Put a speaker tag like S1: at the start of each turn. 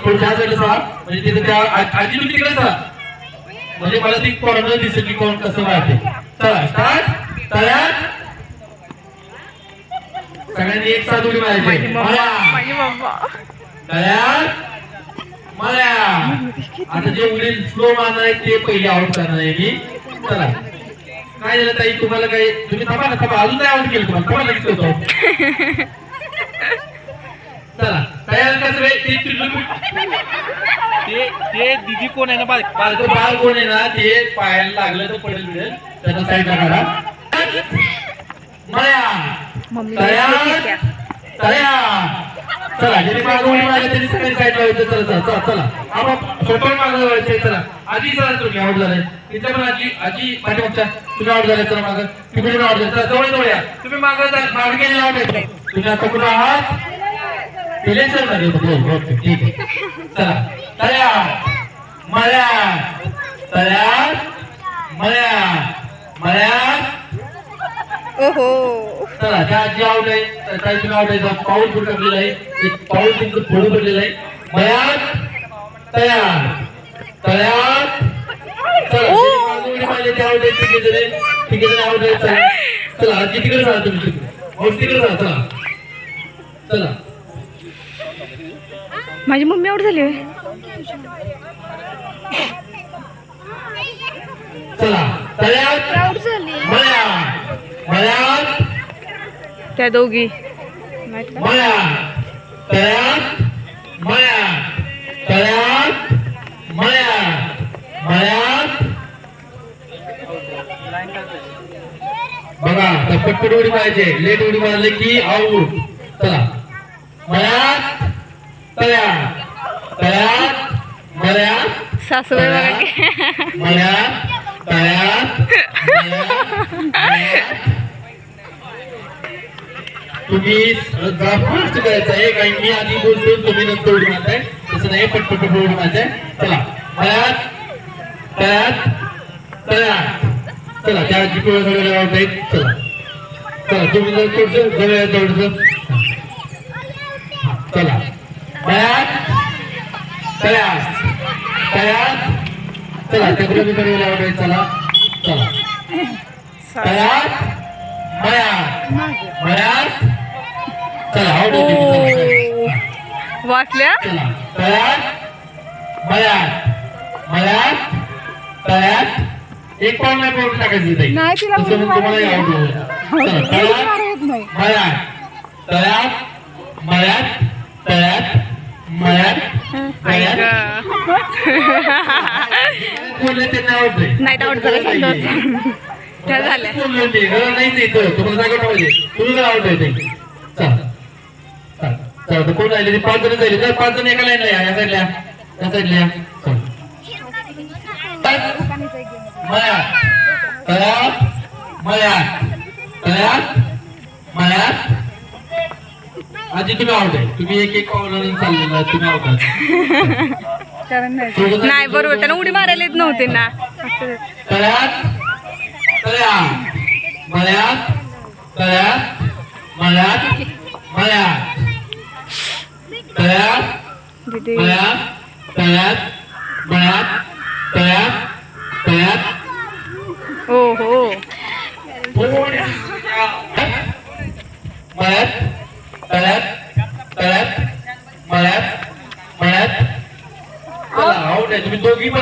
S1: थोडं साईडला सहा म्हणजे तिथे त्या आजी तुम्ही तिकडे सहा म्हणजे मला ती कोण दिसेल की कोण कसं वाटते. चला स्टार्ट. तयार सगळ्यांनी एक साथ उडी मारायची. तयार मला आता जे उडी स्लो मारणार आहे ते पहिले आउट करणार आहे मी. चला काय झालं ताई तुम्हाला काही तुम्ही थांबा ना थांबा अजून नाही आउट केलं तुम्हाला लगेच होतो. चला तयार कसं
S2: ते दीदी कोण आहे ना
S1: बालक बाल कोण आहे ना ते पायाला लागलं तर पडेल मिळेल त्याचा साईडला काढा. माया तयार तयार. चला ज्यांनी मागं उडी मारली त्यांनी सगळ्यांनी साईडला व्हायचं. चला चला चला चला आपण सोपं मागं व्हायचंय. चला आधी चला तुम्ही आउट झालाय तिथे पण आजी आजी पाठीमागच्या तुम्ही आउट झालाय. चला मागं तिकडे आउट झाले. चला जवळ जवळ या तुम्ही मागं मागे गेले आउट आहे तुम्ही आता कुठं आहात इलेक्शन मध्ये होतो. ओके ठीक आहे. चला तयार मळ्या तयार मळ्या मळ्या.
S3: ओहो
S1: चला त्या आजी आउट आहे काही तुम्ही आउट आहे. पाऊल पुढे टाकलेलं आहे एक पाऊल तुमचं पुढे पडलेलं आहे. मळ्यात तयार तयार. चला मागे पाहिले ते आउट आहे तिघे जण आउट आहे. चला चला आजी तिकडे जा तुम्ही तिकडे जा. चला चला
S3: माझी मम्मी आउट झाली.
S1: चला तयार
S3: आउट झाली
S1: मळ्या मळ्यात
S3: त्या दोघी
S1: मळ्या तयार मळ्या तयार मळ्या मळ्यात. बघा पटपट उडी मारायचे. लेट उडी मारले की आऊट. चला मळ्यात तयार तयार मळ्यात
S3: सासूबाई बघा की
S1: मळ्यात तयार तुम्ही फास्ट करायचं आहे. काही मी आधी बोलतो तुम्ही नंतर उडी मारताय तसं नाही पटपट उडी मारताय. चला मळ्यात तयार तयार. चला त्या जिकडे सगळे आउट आहेत. चला चला तुम्ही जर थोडस जवळ चला मळ्यात तयार तयार. चला तिकडे मी कडे आउट आहे. चला चला तयार मळ्यात मळ्यात. चला आउट
S3: वाचल्या.
S1: चला तयार मळ्यात मळ्यात तयार. एक पाऊल नाही पाऊल टाकायचं
S3: नाही तिला
S1: तुम्हाला आउट होईल. चला तयार मळ्यात तयार मळ्यात तयार मळ्यात तयार. त्यांना आउट
S3: नाही आउट झालं त्या झाल्या.
S1: नाही तुम्हाला जागा पाहिजे तुम्ही जर आउट आहे. चला चला कोण राहिले ते 5 जण जाईल. तर 5 जण एका लाईनला या साईडला या साईडला. मळ्यात तयार मळ्यात तयार मळ्यात. आजी तुम्ही आउट आहे. तुम्ही एक एक पावलाने चाललेला तुम्ही आउट आहात.
S3: नाही बरोबर त्यांना उडी मारायला येत नव्हते ना.
S1: तयार तयार मळ्यात तयार मळ्यात मळ्यात तयार मळ्यात तयार मळ्यात तयार तयार.
S3: हो हो
S1: मळ्यात तयार तयार मळ्यात मळ्यात. चला आउट आहे तुम्ही दोघी पण.